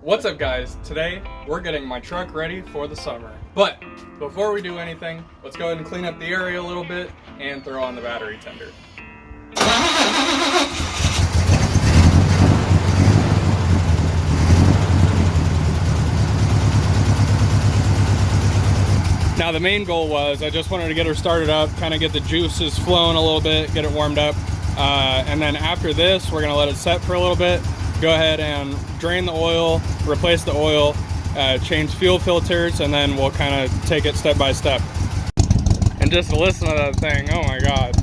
What's up guys? Today we're getting my truck ready for the summer. But before we do anything, let's go ahead and clean up the area a little bit and throw on the battery tender. Now the main goal was I just wanted to get her started up, kind of get the juices flowing a little bit, get it warmed up. And then after this, we're gonna let it set for a little bit. Go ahead and drain the oil, replace the oil, change fuel filters, and then we'll kind of take it step by step. And just listen to that thing, oh my God.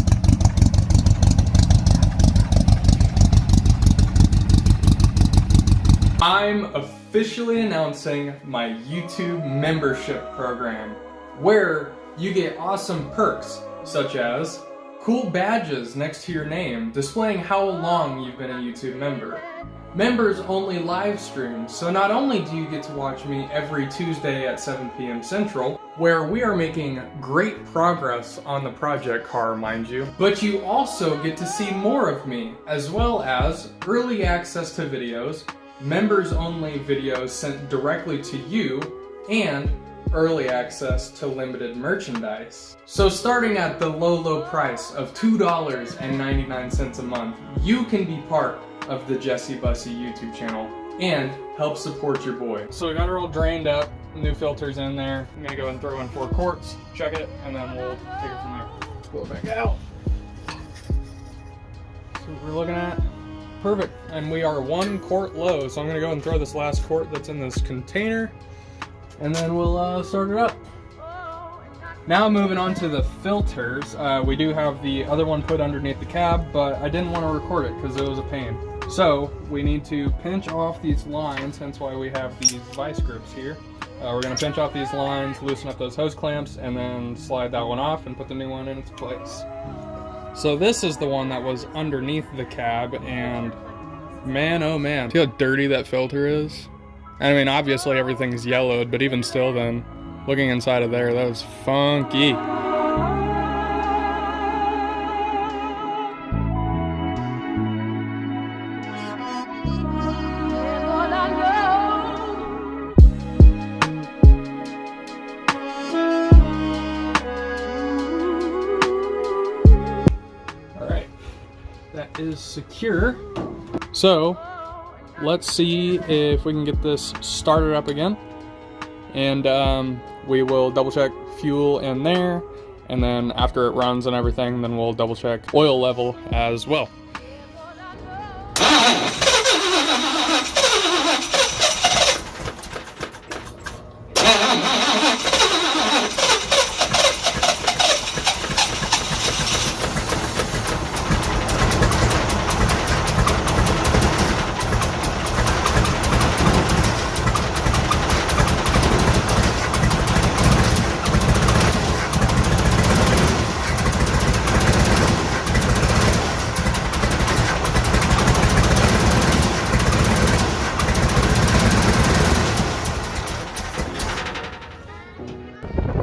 I'm officially announcing my YouTube membership program, where you get awesome perks such as cool badges next to your name displaying how long you've been a YouTube member. Members only live stream, so not only do you get to watch me every Tuesday at 7 p.m. Central, where we are making great progress on the project car, mind you, but you also get to see more of me, as well as early access to videos, members only videos sent directly to you, and early access to limited merchandise. So starting at the low price of $2.99 a month, you can be part of the Jesse Bussy YouTube channel and help support your boy. So we got her all drained up, new filters in there. I'm gonna go and throw in 4 quarts, check it, and then we'll take it from there. Let's pull it back out. See what we're looking at. Perfect, and we are 1 quart low, so I'm gonna go and throw this last quart that's in this container, and then we'll start it up. Now moving on to the filters, we do have the other one put underneath the cab, but I didn't want to record it because it was a pain. So we need to pinch off these lines, hence why we have these vice grips here. We're going to pinch off these lines, loosen up those hose clamps, and then slide that one off and put the new one in its place. So this is the one that was underneath the cab, and man oh man, see how dirty that filter is? I mean, obviously everything's yellowed, but even still then, looking inside of there, that was funky. All right, that is secure. So let's see if we can get this started up again. And we will double check fuel in there, and then after it runs and everything, then we'll double check oil level as well.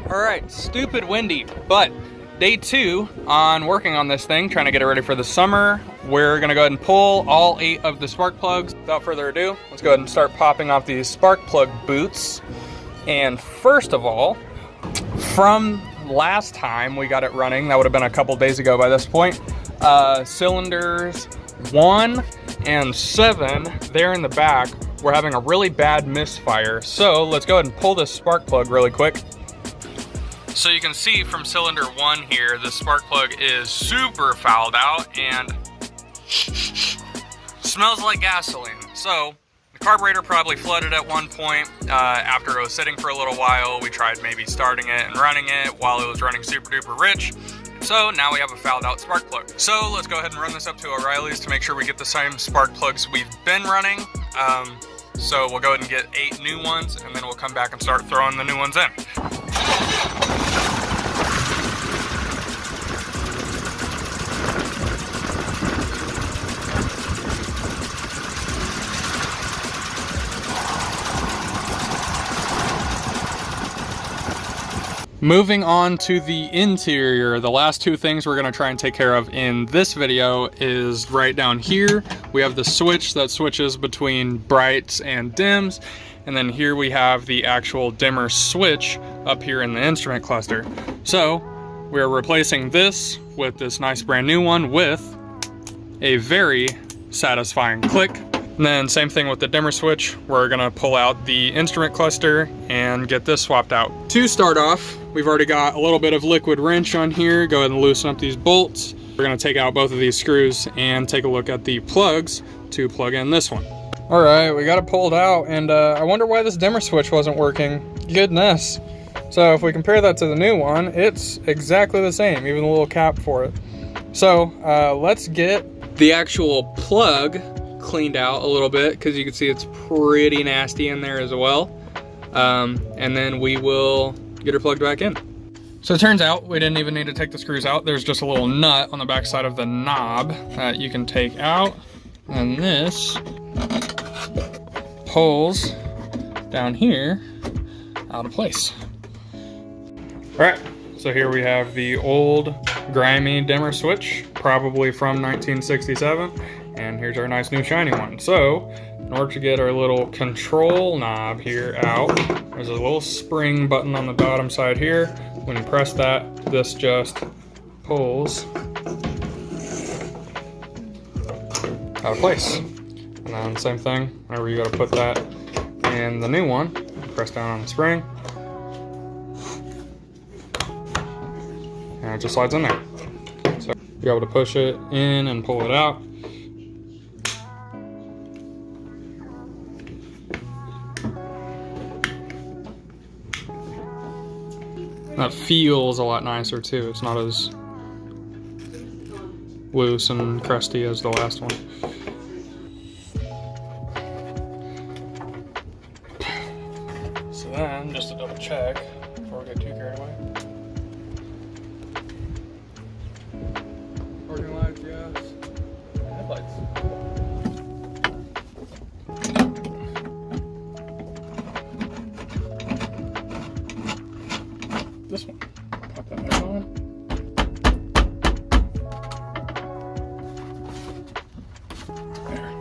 Alright, stupid windy, but day 2 on working on this thing, trying to get it ready for the summer. We're gonna go ahead and pull all 8 of the spark plugs. Without further ado, let's go ahead and start popping off these spark plug boots. And first of all, from last time we got it running, that would have been a couple days ago by this point, cylinders 1 and 7, there in the back, we're having a really bad misfire. So let's go ahead and pull this spark plug really quick. So you can see from cylinder 1 here, the spark plug is super fouled out and smells like gasoline. So the carburetor probably flooded at one point. After it was sitting for a little while, we tried maybe starting it and running it while it was running super duper rich. So now we have a fouled out spark plug. So let's go ahead and run this up to O'Reilly's to make sure we get the same spark plugs we've been running. So we'll go ahead and get 8 new ones, and then we'll come back and start throwing the new ones in. Moving on to the interior, the last two things we're gonna try and take care of in this video is right down here. We have the switch that switches between brights and dims. And then here we have the actual dimmer switch up here in the instrument cluster. So we're replacing this with this nice brand new one with a very satisfying click. And then same thing with the dimmer switch. We're gonna pull out the instrument cluster and get this swapped out. To start off, we've already got a little bit of liquid wrench on here. Go ahead and loosen up these bolts. We're gonna take out both of these screws and take a look at the plugs to plug in this one. All right, we got it pulled out, and I wonder why this dimmer switch wasn't working. Goodness. So if we compare that to the new one, it's exactly the same, even the little cap for it. So let's get the actual plug cleaned out a little bit, because you can see it's pretty nasty in there as well. And then we will get her plugged back in. So it turns out we didn't even need to take the screws out. There's just a little nut on the back side of the knob that you can take out, and this pulls down here out of place. All right, so here we have the old grimy dimmer switch, probably from 1967, and here's our nice new shiny one. So in order to get our little control knob here out, there's a little spring button on the bottom side here. When you press that, this just pulls out of place. And then same thing, whenever you gotta put that in the new one, press down on the spring, and it just slides in there. So you're able to push it in and pull it out. That feels a lot nicer too. It's not as loose and crusty as the last one. So then, just to double check before we get too carried away. Parking lights, yes. Headlights. This one. Pop that back on. There.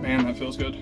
Man, that feels good.